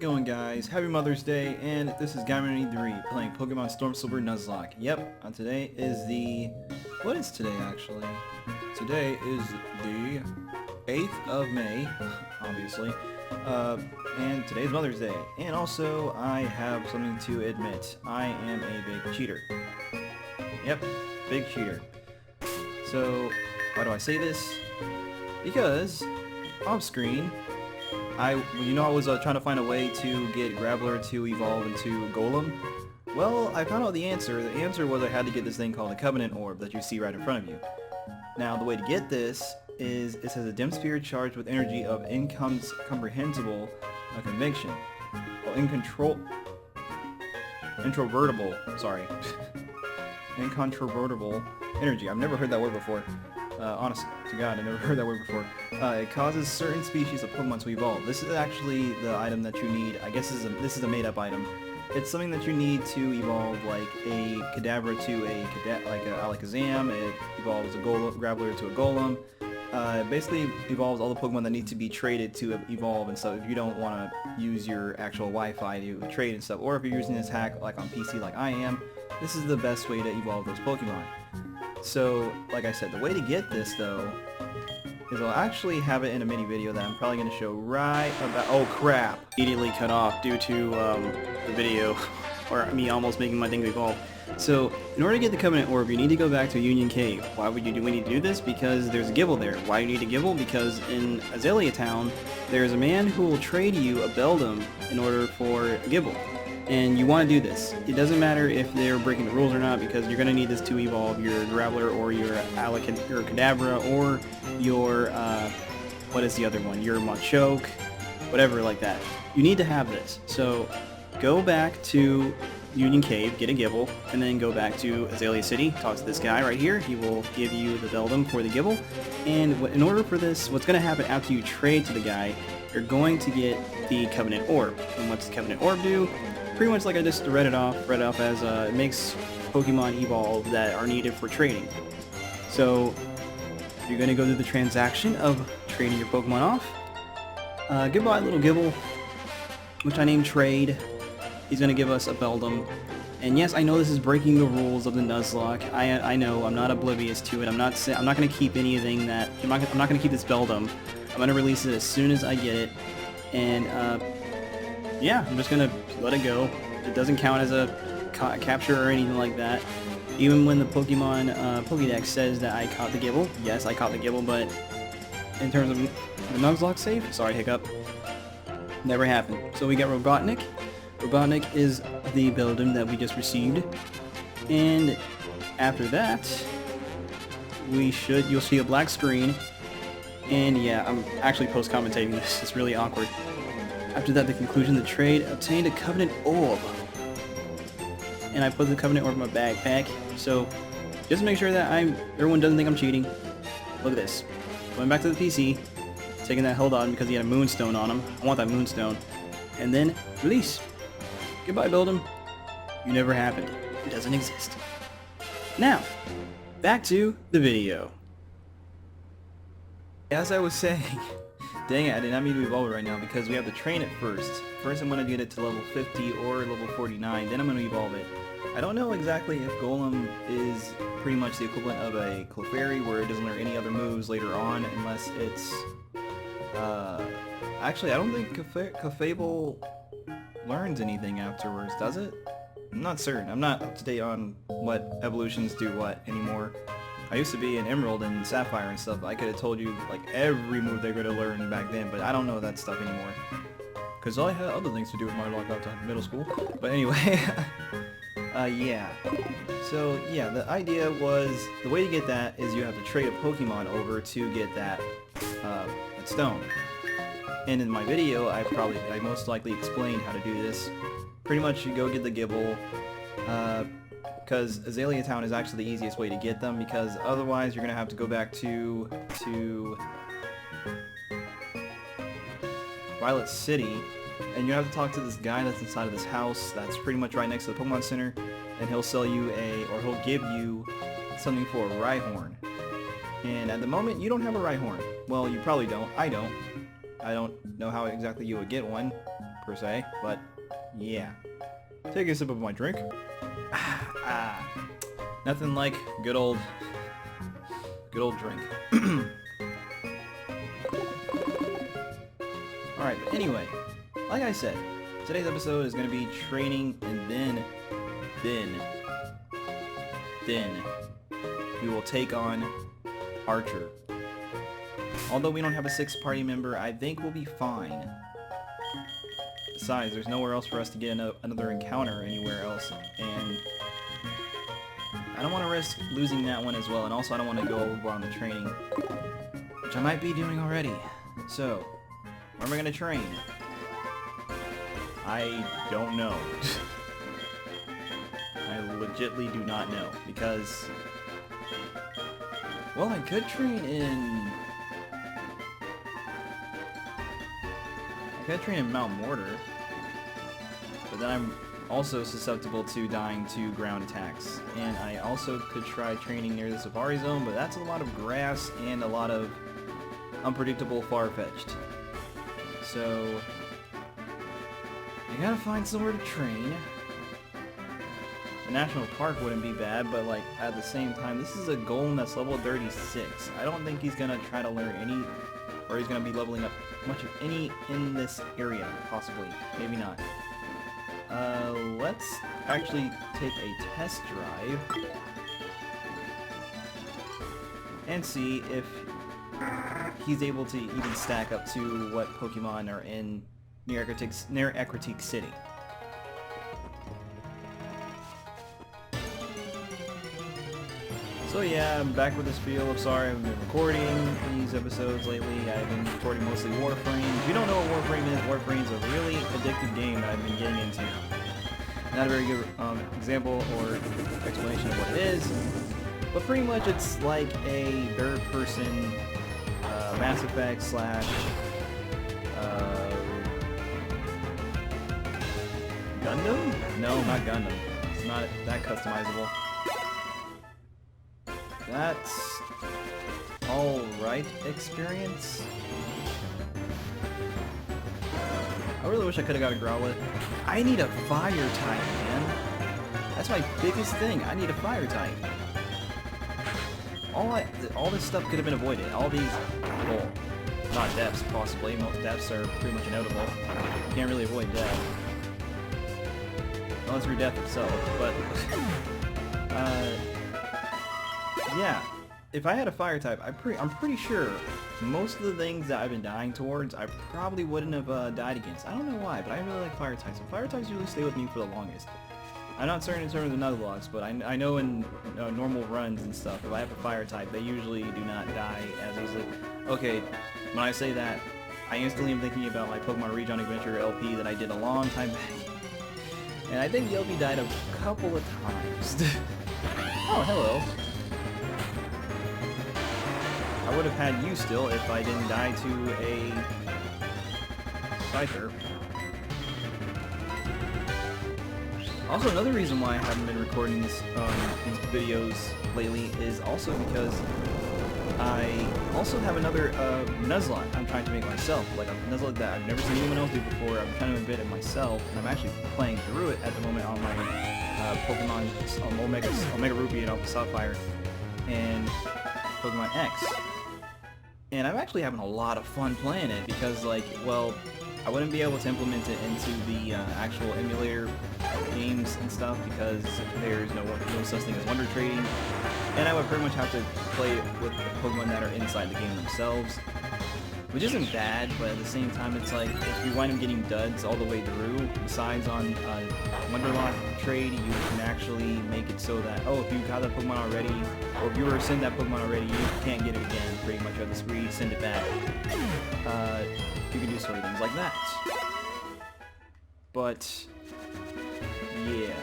Going guys, happy Mother's Day, and this is Gamer93 playing Pokemon StormSilver Nuzlocke. Yep, today is the... what is today actually? Today is the 8th of May, obviously, and today's Mother's Day. And also, I have something to admit, I am a big cheater. Yep, big cheater. So, why do I say this? Because, off screen, I was trying to find a way to get Graveler to evolve into Golem. Well, I found out the answer. The answer was I had to get this thing called the Covenant Orb that you see right in front of you. Now, the way to get this is it says a dim sphere charged with energy of incomprehensible conviction. Well, incontrovertible, sorry. Incontrovertible energy. I've never heard that word before. Honest to God, I've never heard that word before. It causes certain species of Pokemon to evolve. This is actually the item that you need. I guess this is a made-up item. It's something that you need to evolve like a Kadabra to a Alakazam. It evolves a Graveler to a Golem. It basically evolves all the Pokemon that need to be traded to evolve and stuff if you don't want to use your actual Wi-Fi to trade and stuff. Or if you're using this hack like on PC like I am, this is the best way to evolve those Pokemon. So, like I said, the way to get this, though, is I'll actually have it in a mini video that I'm probably going to show right about... oh, crap! Immediately cut off due to the video, or me almost making my thing evolve. So, in order to get the Covenant Orb, you need to go back to Union Cave. Why would we need to do this? Because there's a Gible there. Why do you need a Gible? Because in Azalea Town, there's a man who will trade you a Beldum in order for a Gible. And you want to do this. It doesn't matter if they're breaking the rules or not, because you're going to need this to evolve your Graveler or your Kadabra or your, what is the other one? Your Machoke, whatever like that. You need to have this. So go back to Union Cave, get a Gible, and then go back to Azalea City, talk to this guy right here. He will give you the Beldum for the Gible. And in order for this, what's going to happen after you trade to the guy, you're going to get the Covenant Orb. And what's the Covenant Orb do? Pretty much like I just read it off as it makes Pokemon evolve that are needed for trading. So you're going to go through the transaction of trading your Pokemon off. Goodbye, little Gible, which I named Trade. He's going to give us a Beldum. And yes, I know this is breaking the rules of the Nuzlocke. I know, I'm not oblivious to it. I'm not going to keep anything that... I'm not going to keep this Beldum. I'm going to release it as soon as I get it. And, yeah, I'm just gonna let it go. It doesn't count as a capture or anything like that. Even when the Pokemon Pokédex says that I caught the Gible, yes, I caught the Gible, but in terms of the Nuzlocke save, sorry, hiccup, never happened. So we got Robotnik. Robotnik is the Beldum that we just received, and after that, you'll see a black screen, and yeah, I'm actually post-commentating this. It's really awkward. After that, the conclusion of the trade obtained a Covenant Orb. And I put the Covenant Orb in my backpack. So, just to make sure that everyone doesn't think I'm cheating. Look at this. Going back to the PC, taking that hold on because he had a Moonstone on him. I want that Moonstone. And then, release. Goodbye, Beldum. You never happened. It doesn't exist. Now, back to the video. As I was saying... dang it, I did not mean to evolve it right now because we have to train it first. First I'm going to get it to level 50 or level 49, then I'm going to evolve it. I don't know exactly if Golem is pretty much the equivalent of a Clefairy where it doesn't learn any other moves later on unless it's... actually, I don't think Clefable learns anything afterwards, does it? I'm not certain. I'm not up to date on what evolutions do what anymore. I used to be in Emerald and Sapphire and stuff. I could have told you like every move they were going to learn back then, but I don't know that stuff anymore. Because I had other things to do with my life after middle school. But anyway, yeah. So yeah, the idea was, the way to get that is you have to trade a Pokemon over to get that stone. And in my video, I most likely explained how to do this. Pretty much you go get the Gible, because Azalea Town is actually the easiest way to get them, because otherwise you're going to have to go back to Violet City, and you have to talk to this guy that's inside of this house that's pretty much right next to the Pokemon Center, and he'll sell you he'll give you something for a Rhyhorn. And at the moment, you don't have a Rhyhorn. Well, you probably don't. I don't know how exactly you would get one. per se, but yeah. Take a sip of my drink. Nothing like good old drink. Alright, but anyway, like I said, today's episode is going to be training, and then we will take on Archer. Although we don't have a 6th party member, I think we'll be fine. Besides, there's nowhere else for us to get another encounter anywhere else, and I don't want to risk losing that one as well, and also I don't want to go overboard on the training, which I might be doing already. So, where am I going to train? I don't know. I legitly do not know, because, well, I could train in... I could train in Mount Mortar, but then I'm also susceptible to dying to ground attacks. And I also could try training near the Safari Zone, but that's a lot of grass and a lot of unpredictable far-fetched. So, I gotta find somewhere to train. The National Park wouldn't be bad, but like at the same time, this is a golem that's level 36. I don't think he's gonna try to learn any, or he's gonna be leveling up much of any in this area, possibly. Maybe not. Let's actually take a test drive and see if he's able to even stack up to what Pokemon are in near Ecruteak City. So yeah, I'm back with this spiel. I'm sorry I haven't been recording these episodes lately. I've been recording mostly Warframe. If you don't know what Warframe is, Warframe is a really addictive game that I've been getting into. Not a very good example or explanation of what it is, but pretty much it's like a third-person Mass Effect slash Gundam? No, not Gundam. It's not that customizable. That's alright experience. I really wish I could have got a Growlithe. I need a fire type, man. That's my biggest thing. I need a fire type. All this stuff could have been avoided. All these, well, not deaths possibly. Most deaths are pretty much inevitable. You can't really avoid death. Unless you're death itself, but yeah, if I had a fire type, I'm pretty sure most of the things that I've been dying towards, I probably wouldn't have died against. I don't know why, but I really like fire types. And fire types usually stay with me for the longest. I'm not certain in terms of Nuzlocke, but I know in normal runs and stuff, if I have a fire type, they usually do not die as easily. Okay, when I say that, I instantly am thinking about my Pokemon Region Adventure LP that I did a long time back. And I think the LP died a couple of times. Oh, hello. I would have had you still if I didn't die to a Scyther. Also, another reason why I haven't been recording these videos lately is also because I also have another Nuzlocke I'm trying to make myself. Like a Nuzlocke that I've never seen anyone else do before. I'm trying to invent it myself, and I'm actually playing through it at the moment on my Pokemon Omega Ruby and Alpha Sapphire and Pokemon X. And I'm actually having a lot of fun playing it because, like, well, I wouldn't be able to implement it into the actual emulator games and stuff because there's no such thing as wonder trading, and I would pretty much have to play it with the Pokemon that are inside the game themselves, which isn't bad, but at the same time it's like if you wind up getting duds all the way through, besides on Wonderlock trade, you can actually make it so that, oh, if you got that Pokemon already, or if you were sent that Pokemon already, you can't get it again, pretty much. You have to resend it back. You can do sort of things like that. But yeah.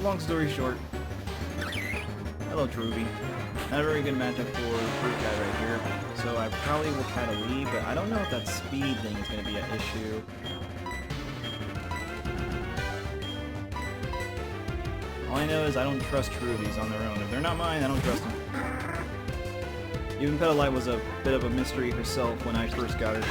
Long story short, hello Ruby. Not a very good matchup for Brookite right here, so I probably will try to leave, but I don't know if that speed thing is going to be an issue. All I know is I don't trust Rubies on their own. If they're not mine, I don't trust them. Even Petalite was a bit of a mystery herself when I first got her.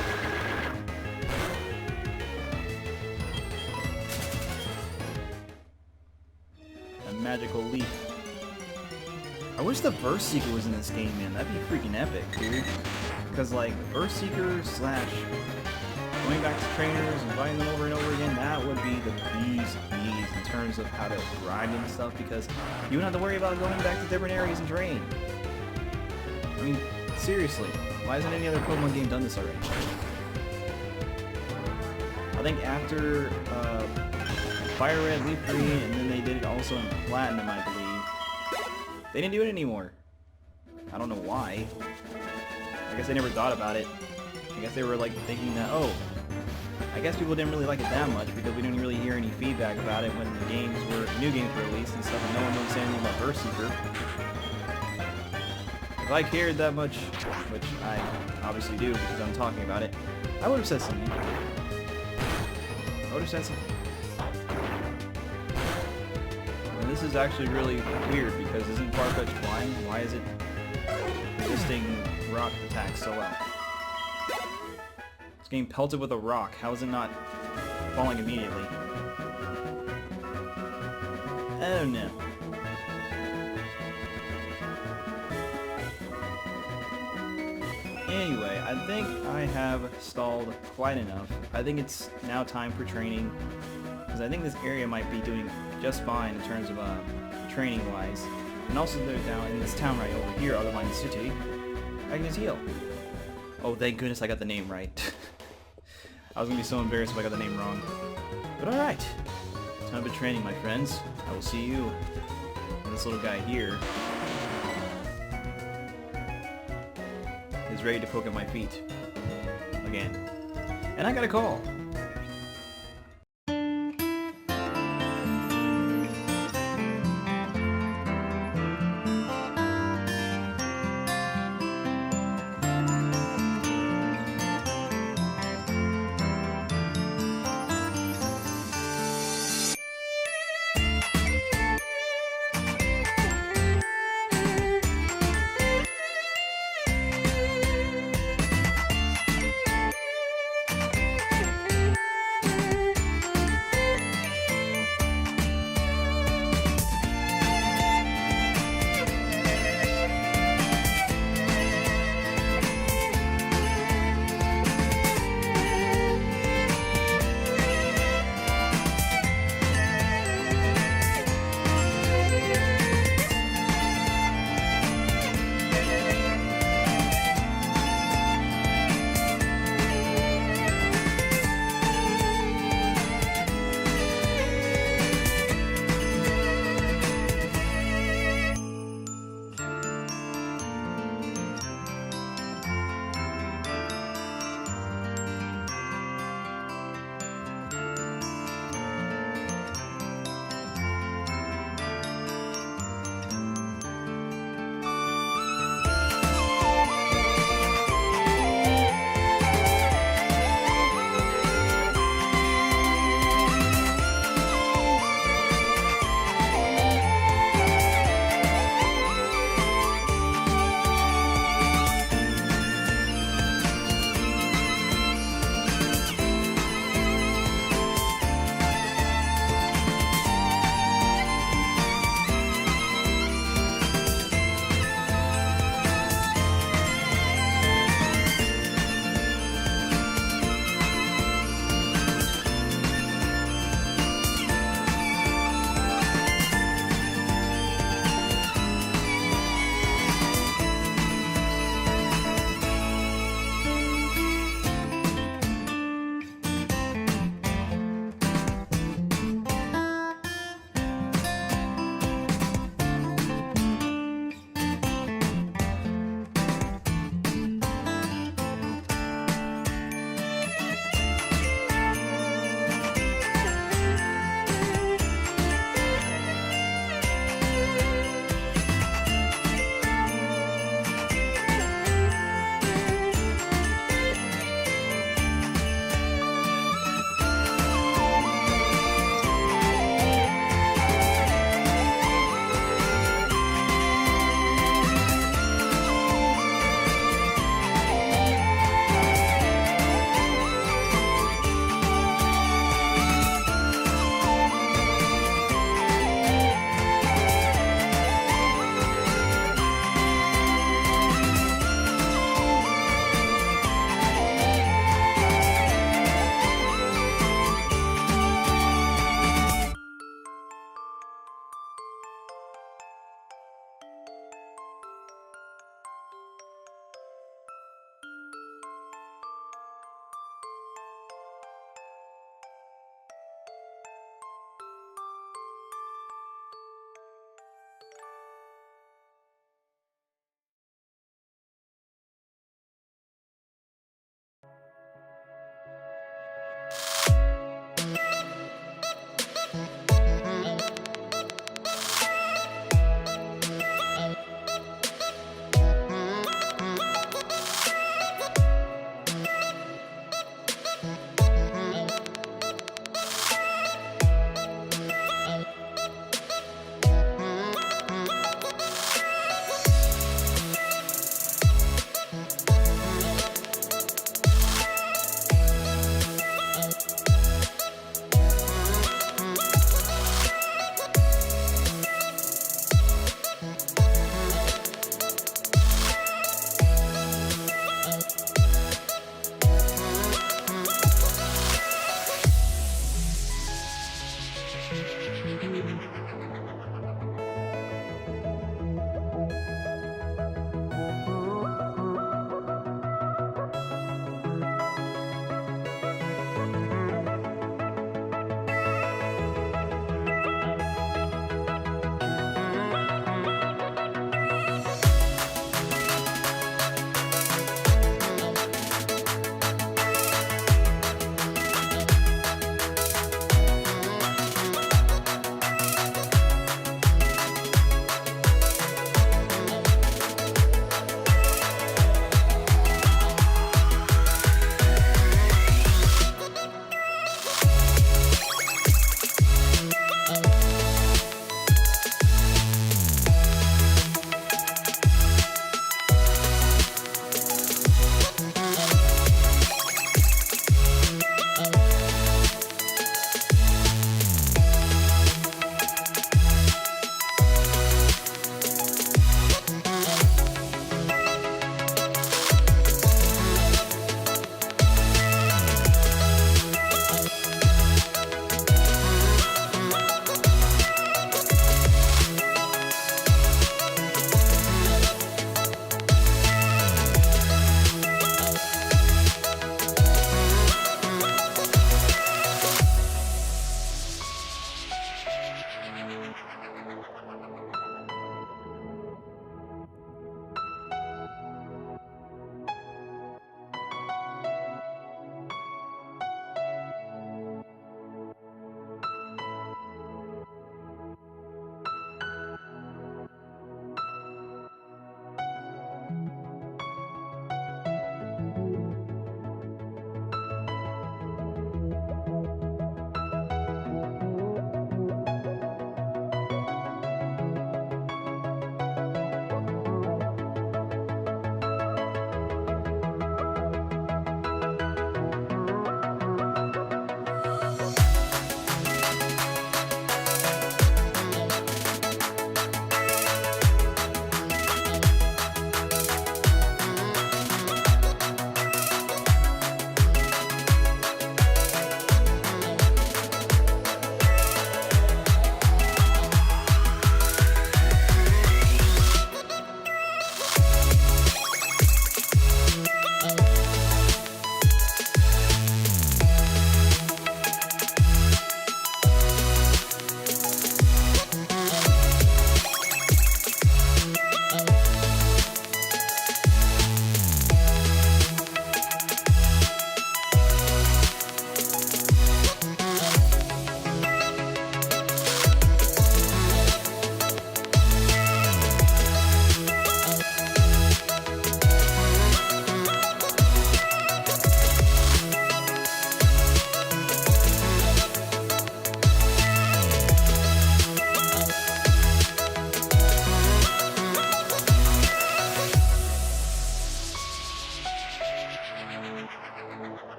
A magical leaf. I wish the Burst Seeker was in this game, man. That'd be freaking epic, dude. Because, like, Burst Seeker slash going back to trainers, inviting them over and over again, that would be the bee's knees in terms of how to grind and stuff, because you wouldn't have to worry about going back to different areas and drain. I mean, seriously, why hasn't any other Pokemon game done this already? I think after Fire Red, Leaf Green, and then they did it also in Platinum, I believe. They didn't do it anymore. I don't know why. I guess they never thought about it. I guess they were like thinking that, oh, I guess people didn't really like it that much because we didn't really hear any feedback about it when the new games were released and stuff, and no one knows anything about Burst Seeker. If I cared that much, which I obviously do because I'm talking about it, I would have said something. I would have said something. And this is actually really weird because isn't Farfetch'd flying? Why is it resisting rock attacks so well? It's getting pelted with a rock. How is it not falling immediately? Oh no. Anyway, I think I have stalled quite enough. I think it's now time for training, because I think this area might be doing just fine in terms of training-wise. And also they're down in this town right over here, Otherline City, Agnes Heal. Oh, thank goodness I got the name right. I was gonna be so embarrassed if I got the name wrong. But alright, time for training, my friends. I will see you. And this little guy here is ready to poke at my feet. Again. And I got a call.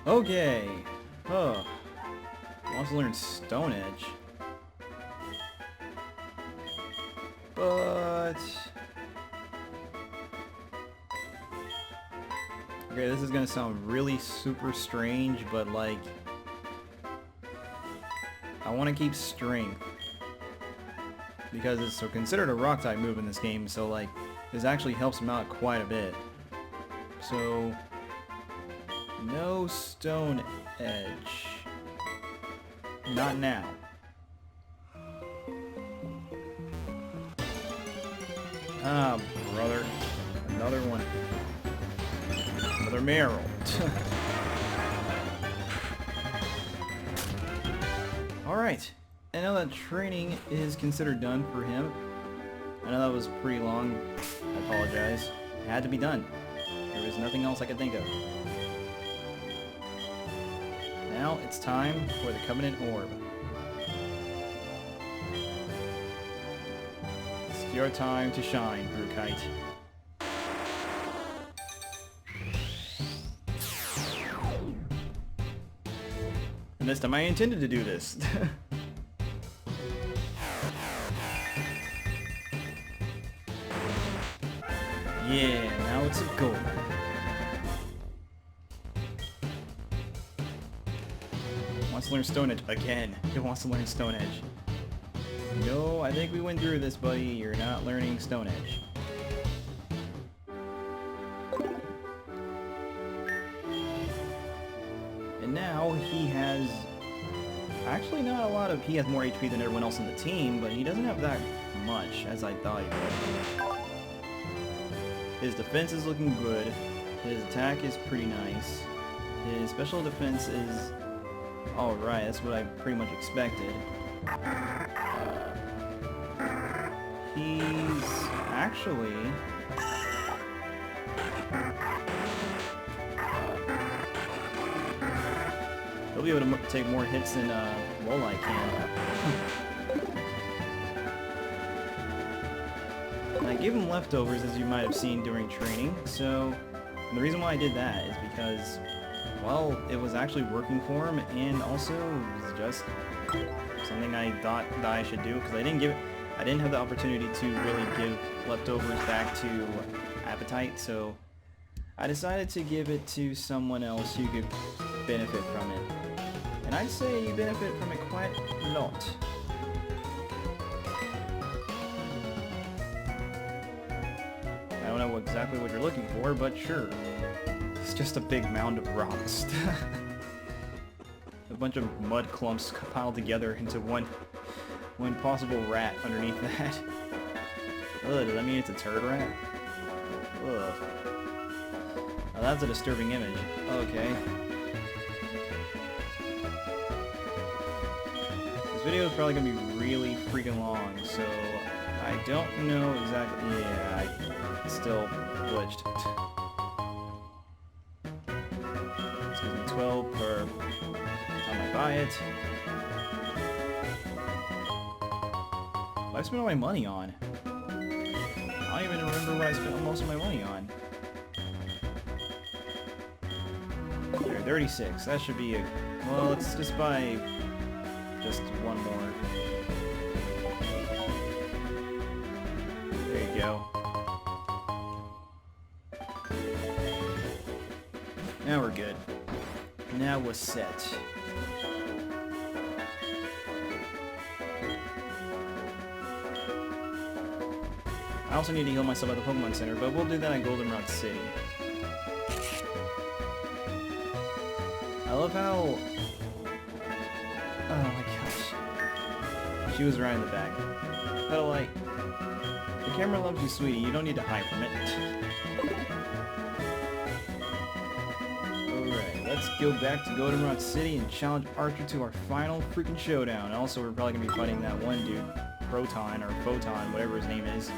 Okay. Oh. Wants to learn Stone Edge. But... okay, this is gonna sound really super strange, but like... I want to keep Strength. Because it's so considered a rock type move in this game, so like, this actually helps him out quite a bit. So... no Stone Edge. Not now. Ah, brother. Another one. Another Meryl. Alright. And now that training is considered done for him. I know that was pretty long. I apologize. It had to be done. There was nothing else I could think of. Now it's time for the Covenant Orb. It's your time to shine, Brookite. And this time I intended to do this. Yeah, now it's a goal. Wants to learn Stone Edge again. He wants to learn Stone Edge. No, I think we went through this, buddy. You're not learning Stone Edge. And now he has... actually not a lot of... he has more HP than everyone else on the team, but he doesn't have that much as I thought he would. His defense is looking good. His attack is pretty nice. His special defense is... alright, that's what I pretty much expected. He's actually... he'll be able to take more hits than Lolai can. And I gave him leftovers, as you might have seen during training, so the reason why I did that is because, well, it was actually working for him, and also it was just something I thought that I should do, because I didn't have the opportunity to really give leftovers back to Appetite, so I decided to give it to someone else who could benefit from it. And I'd say you benefit from it quite a lot. I don't know exactly what you're looking for, but sure. It's just a big mound of rocks. A bunch of mud clumps piled together into one possible rat underneath that. Ugh, does that mean it's a turd rat? Ugh. Oh, that's a disturbing image. Okay. This video is probably going to be really freaking long, so I don't know exactly... yeah, I still glitched. It's going to be 12 per time I buy it. What I spent all my money on? I don't even remember what I spent most of my money on. There, 36. That should be a... well, let's just buy just one more. There you go. Now we're good. Now we're set. I also need to heal myself at the Pokemon Center, but we'll do that in Goldenrod City. I love how... oh my gosh. She was right in the back. But like... the camera loves you, sweetie. You don't need to hide from it. Alright, let's go back to Goldenrod City and challenge Archer to our final freaking showdown. Also, we're probably going to be fighting that one dude. Proton, or Photon, whatever his name is.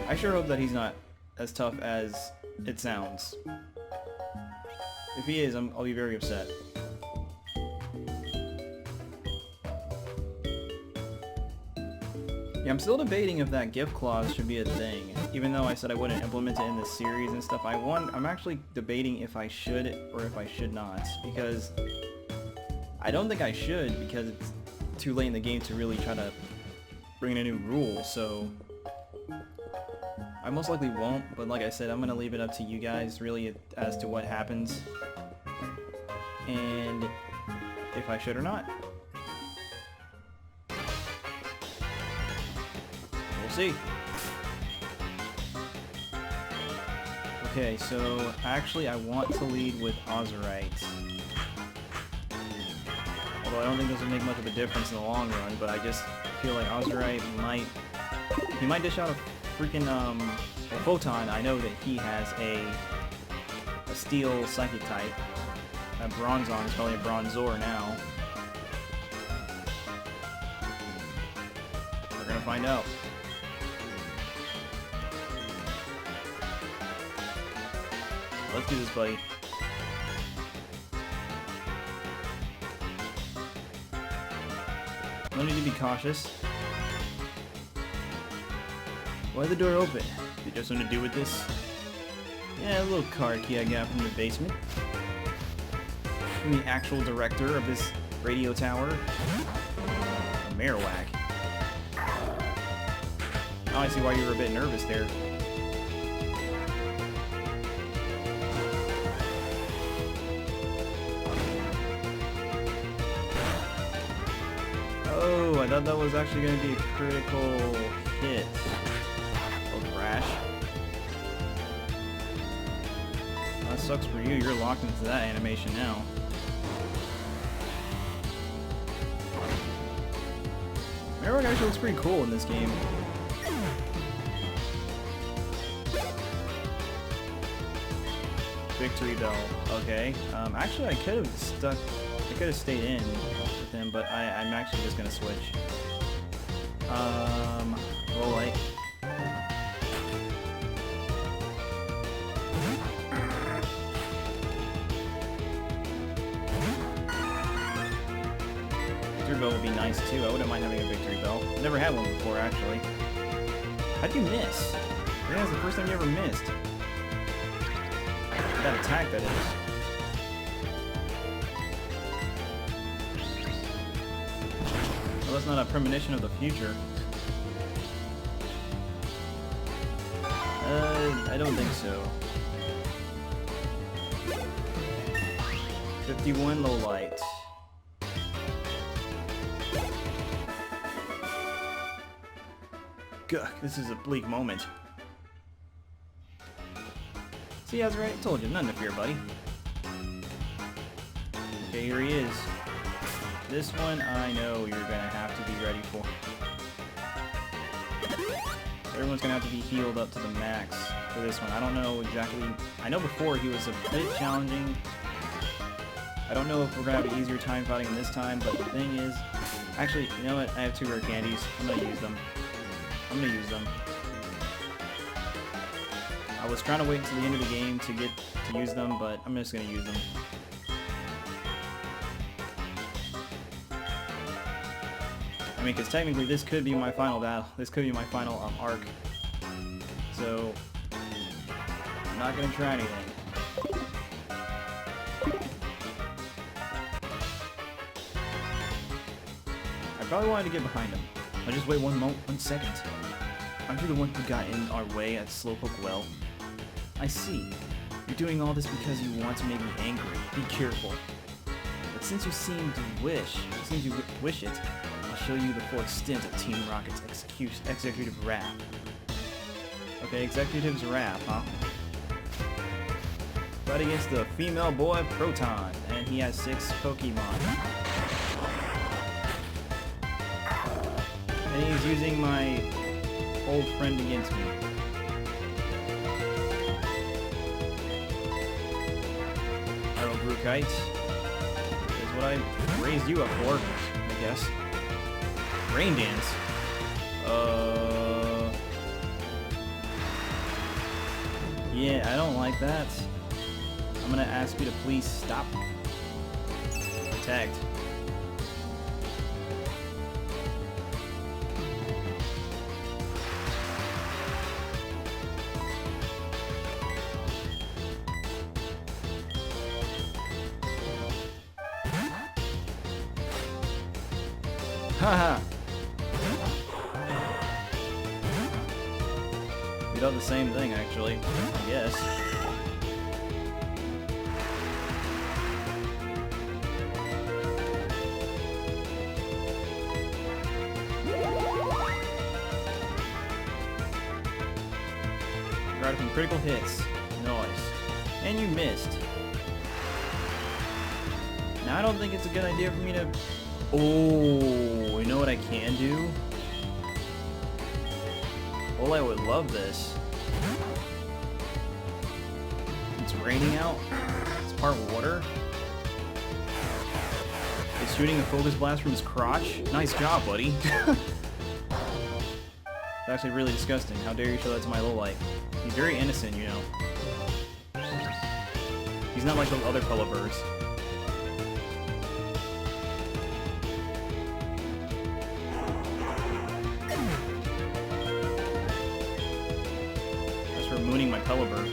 I sure hope that he's not as tough as it sounds. If he is, I'll be very upset. Yeah, I'm still debating if that gift clause should be a thing. Even though I said I wouldn't implement it in this series and stuff, I'm actually debating if I should or if I should not. Because I don't think I should, because it's too late in the game to really try to bring in a new rule, so I most likely won't, but like I said, I'm gonna leave it up to you guys really as to what happens and if I should or not. We'll see. Okay, so actually I want to lead with Ozurite. Although I don't think this will make much of a difference in the long run, but I just feel like Ozurite might dish out a freaking a Proton. I know that he has a steel psychic type. That Bronzong is probably a Bronzor now. We're gonna find out. Let's do this, buddy. No need to be cautious. Why the door open? Did it just something to do with this? Yeah, a little card key I got from the basement. From the actual director of this radio tower. A Marowak. Now I see why you were a bit nervous there. Oh, I thought that was actually going to be a critical hit. Oh, crash. That sucks for you. You're locked into that animation now. Marowak actually looks pretty cool in this game. Victory bell. Okay. Actually, I could have stayed in with him, but I'm actually just gonna switch. Roll light. Victory bell would be nice too. I wouldn't mind having a victory bell. Never had one before, actually. How'd you miss? I think that's the first time you ever missed. That attack, that is. Well, that's not a premonition of the future. I don't think so. 51 low light. Gah, this is a bleak moment. See, I was right. I told you, nothing to fear, buddy. Okay, here he is. This one, I know you're gonna have to be ready for. Everyone's gonna have to be healed up to the max for this one. I don't know exactly. I know before he was a bit challenging. I don't know if we're gonna have an easier time fighting him this time, but the thing is, actually, you know what? I have 2 rare candies. I'm gonna use them. I was trying to wait until the end of the game to use them, but I'm just gonna use them. I mean, because technically this could be my final battle. This could be my final arc. So I'm not gonna try anything. I probably wanted to get behind him. I'll just wait 1 second. Aren't you the one who got in our way at Slowpoke Well? I see. You're doing all this because you want to make me angry. Be careful. But since you seem to wish it, I'll show you the full extent of Team Rocket's executive rap. Okay, executive's rap, huh? Fight against the female boy Proton, and he has 6 Pokemon. And he's using my old friend against me. Hello, Brookite. Is what I raised you up for, I guess. Rain dance. Yeah, I don't like that. I'm gonna ask you to please stop. Tagged. Haha! We done the same thing, actually. I guess. Got from critical hits. Nice. And you missed. Now I don't think it's a good idea for me to... Oh, you know what I can do? Oh, I would love this. It's raining out. It's part water. It's shooting a focus blast from his crotch. Nice job, buddy. It's actually really disgusting. How dare you show that to my lowlight? He's very innocent, you know. He's not like those other Pelipers. That's for mooning my Pelipper.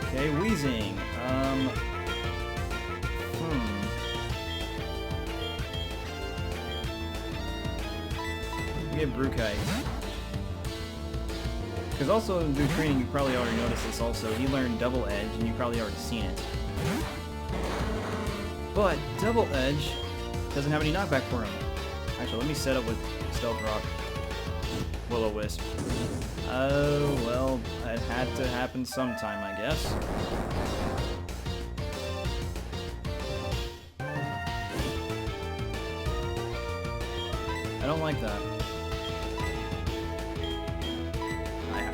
Okay, wheezing. We get Brookite. Because also through training, you probably already noticed this also. He learned Double Edge, and you've probably already seen it. But Double Edge doesn't have any knockback for him. Actually, let me set up with Stealth Rock. Will-O-Wisp. Oh, well, it had to happen sometime, I guess. I don't like that.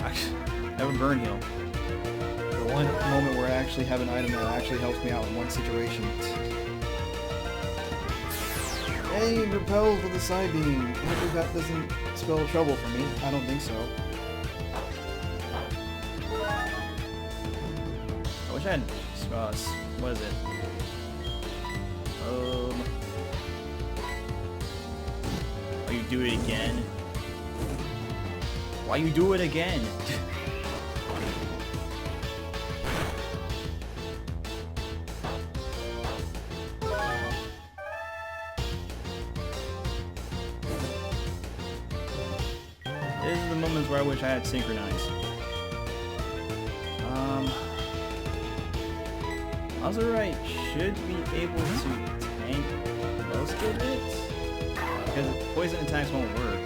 I have a burn heal. The one moment where I actually have an item that actually helps me out in one situation. Hey, repelled with a side beam. Hopefully that doesn't spell trouble for me. I don't think so. I wish I had... what is it? Oh, you do it again? Why you do it again? This is the moments where I wish I had synchronized. Azurite should be able to tank most of it, because poison attacks won't work.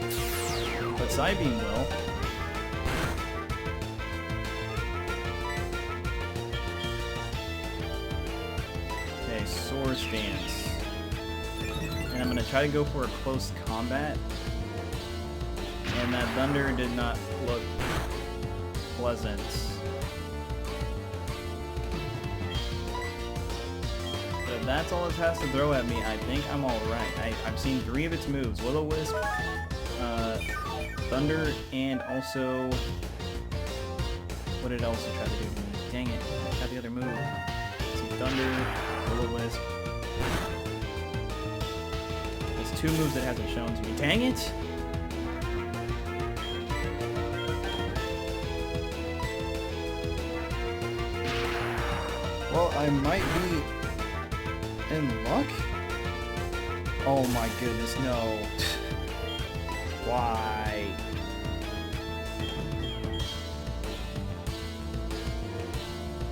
But Psybeam will. Okay, Sword Stance. And I'm gonna try to go for a close combat. And that thunder did not look pleasant. But if that's all it has to throw at me, I think I'm alright. I've seen 3 of its moves. Will-O-Wisp, Thunder, and also... What did it also try to do to me? Dang it, I got the other move. Let's see, Thunder, Will-O-Wisp. There's 2 moves that it hasn't shown to me. Dang it! Well, I might be in luck? Oh my goodness, no. Why?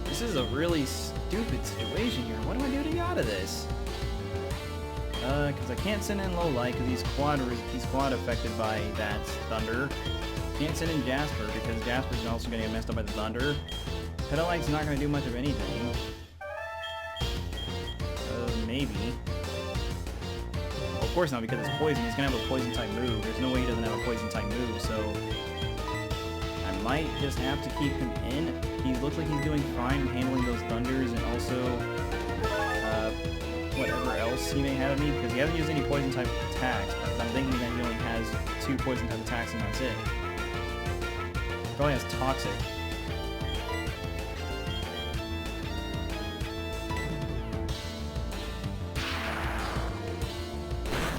This is a really stupid situation here. What do I do to get out of this? Because I can't send in low light because he's quad affected by that thunder. Can't send in Jasper because Jasper's also going to get messed up by the thunder. Petalite's not going to do much of anything. Maybe. Well, of course not, because it's poison. He's going to have a poison type move. There's no way he doesn't have a poison type move, so I might just have to keep him in. He looks like he's doing fine handling those thunders and also whatever else he may have at me, because he hasn't used any poison type attacks, because I'm thinking that he only has 2 poison type attacks and that's it. He probably has Toxic.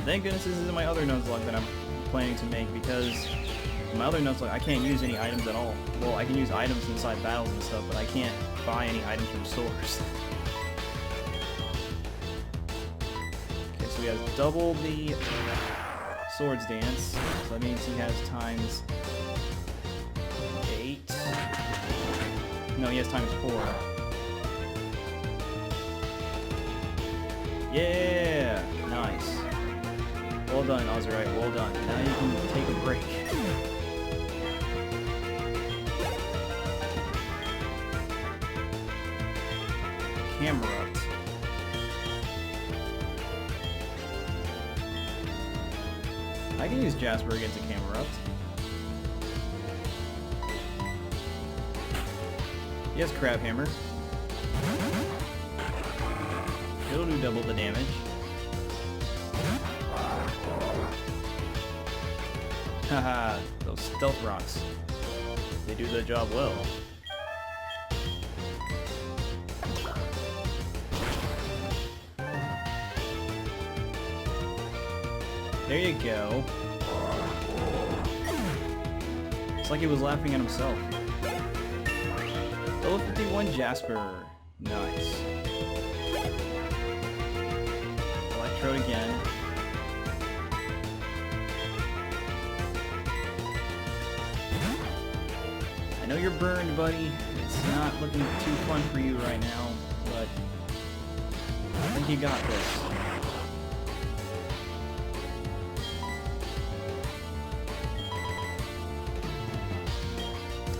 Thank goodness this isn't my other Nuzlocke that I'm planning to make, because my other Nuzlocke, I can't use any items at all. Well, I can use items inside battles and stuff, but I can't buy any items from stores. Okay, so he has double the Swords Dance, so that means he has times 8. No, he has times 4. Yeah! Nice. Well done, Azurite, well done. Now you can take a break. Camerupt. I can use Jasper against a Camerupt. He has Crab Hammer. It'll do double the damage. Haha, those stealth rocks. They do their job well. There you go. It's like he was laughing at himself. Level 51 Jasper. Nice. Electrode again. I know you're burned, buddy. It's not looking too fun for you right now, but I think you got this.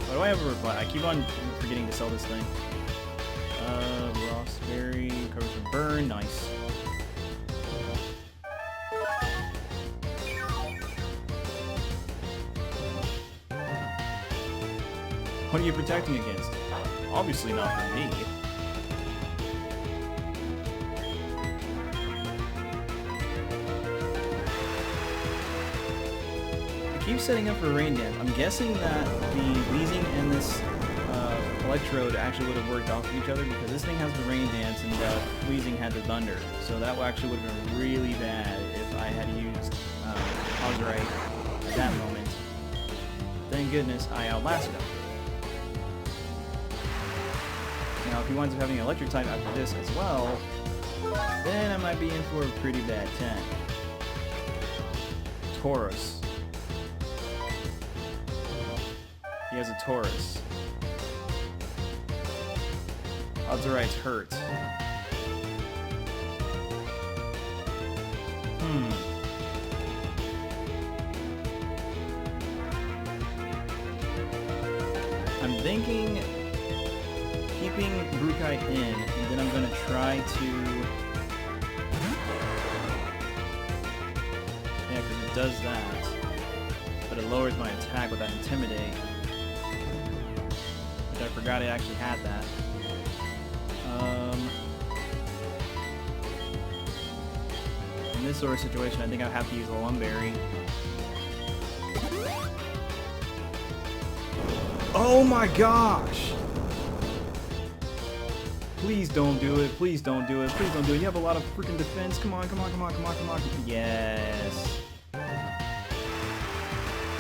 Why do I have a reply? I keep on forgetting to sell this thing. Rossberry, covers from burn, nice. What are you protecting against? Obviously not from me. I keep setting up for Rain Dance. I'm guessing that the Wheezing and this Electrode actually would have worked off of each other because this thing has the Rain Dance and Wheezing had the Thunder. So that actually would have been really bad if I had used Azurite at that moment. Thank goodness I outlasted him. Now, if he winds up having an electric type after this as well, then I might be in for a pretty bad 10. Taurus. He has a Taurus. Azurite's hurt. I'm thinking keeping Brookite in, and then I'm going to try to... Yeah, because it does that. But it lowers my attack with that Intimidate. Which I forgot it actually had that. In this sort of situation, I think I'll have to use a Lumberry. Oh my gosh! Please don't do it. Please don't do it. Please don't do it. You have a lot of freaking defense. Come on, come on, come on, come on, come on. Yes.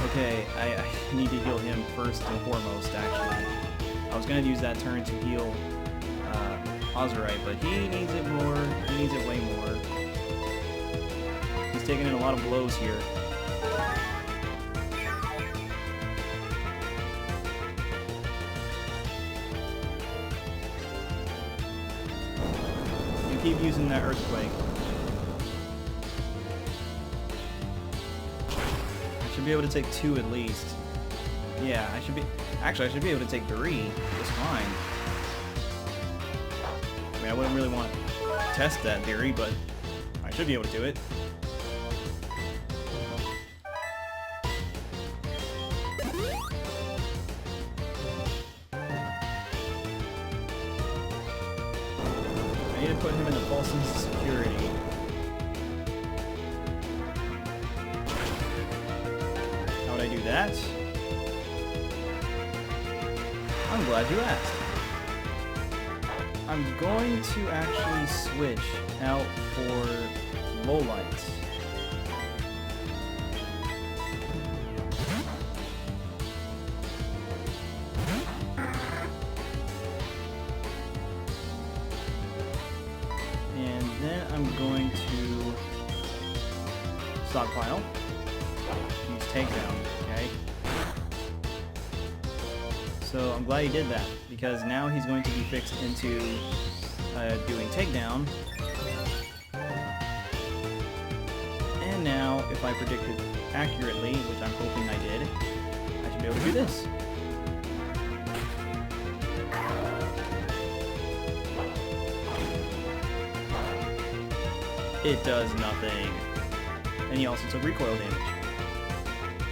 Okay, I need to heal him first and foremost, actually. I was going to use that turn to heal Azurite, but he needs it more. He needs it way more. He's taking in a lot of blows here. Keep using that Earthquake. I should be able to take 2 at least. Yeah, I should be... Actually, I should be able to take 3 just fine. I mean, I wouldn't really want to test that theory, but I should be able to do it. I need to put him in a false sense of security. How would I do that? I'm glad you asked. I'm going to actually switch out for Lowlight. And then I'm going to stockpile. Use takedown, okay? So I'm glad he did that, because now he's going to be fixed into doing takedown. And now, if I predicted accurately, which I'm hoping I did, I should be able to do this. It does nothing. And he also took recoil damage.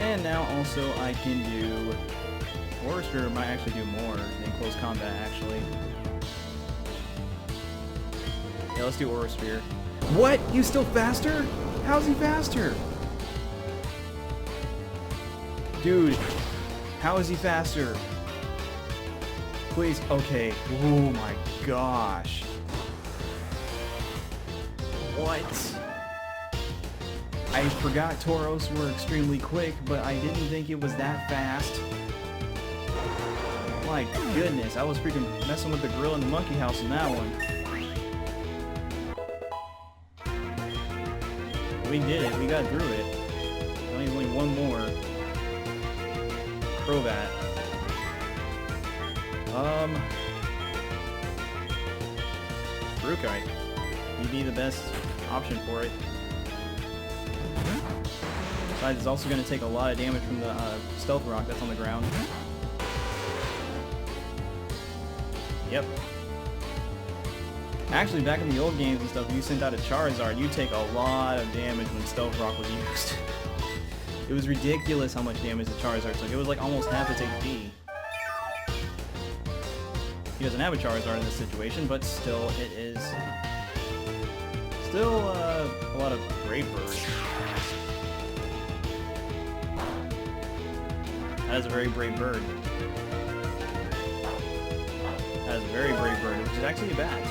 And now also I can do... Aura Sphere might actually do more than close combat, actually. Yeah, let's do Aura Sphere. What? He's still faster? How's he faster? Dude, how is he faster? Please, okay. Oh my gosh. What? I forgot Tauros were extremely quick, but I didn't think it was that fast. My goodness, I was freaking messing with the grill in the monkey house in that one. We did it, we got through it. Only one more. Crobat. Brookite. He'd be the best option for it. Besides, it's also going to take a lot of damage from the stealth rock that's on the ground. Yep. Actually, back in the old games and stuff, when you sent out a Charizard, you take a lot of damage when stealth rock was used. It was ridiculous how much damage the Charizard took. It was like almost half its HP. He doesn't have a Charizard in this situation, but still, it is still a lot of Brave Bird. That is a very brave bird. That is a very brave bird, which is actually a bat.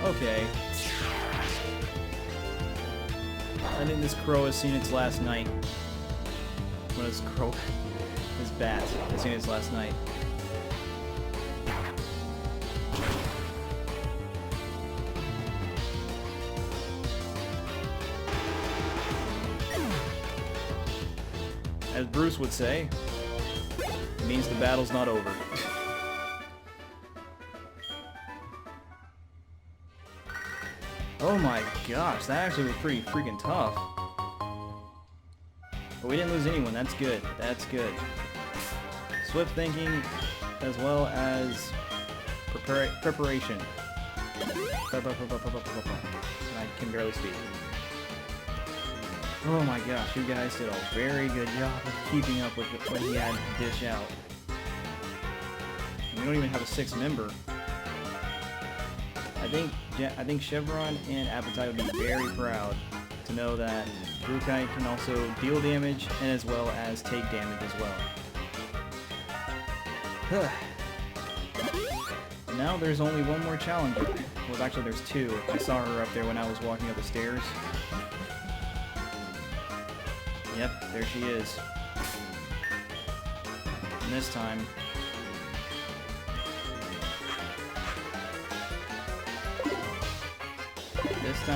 Okay. I think this crow has seen its last night. What is crow? This bat has seen its last night. As Bruce would say, it means the battle's not over. Oh my gosh, that actually was pretty freaking tough. But we didn't lose anyone, that's good, that's good. Swift thinking, as well as preparation. I can barely speak. Oh my gosh, you guys did a very good job of keeping up with what he had to dish out. And we don't even have a 6th member. I think Chevron and Appetite would be very proud to know that Brookite can also deal damage and as well as take damage as well. Now there's only one more challenger. Well, actually there's 2. I saw her up there when I was walking up the stairs. Yep, there she is. And this time...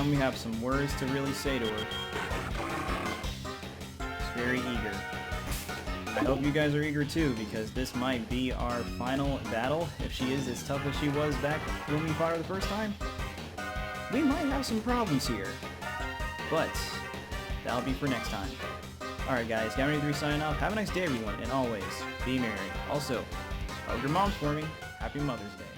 we have some words to really say to her. She's very eager. I hope you guys are eager too, because this might be our final battle. If she is as tough as she was back when we fought her the first time, we might have some problems here. But that'll be for next time. Alright guys, Gamma83 signing off. Have a nice day everyone, and always, be merry. Also, hug your moms for me. Happy Mother's Day.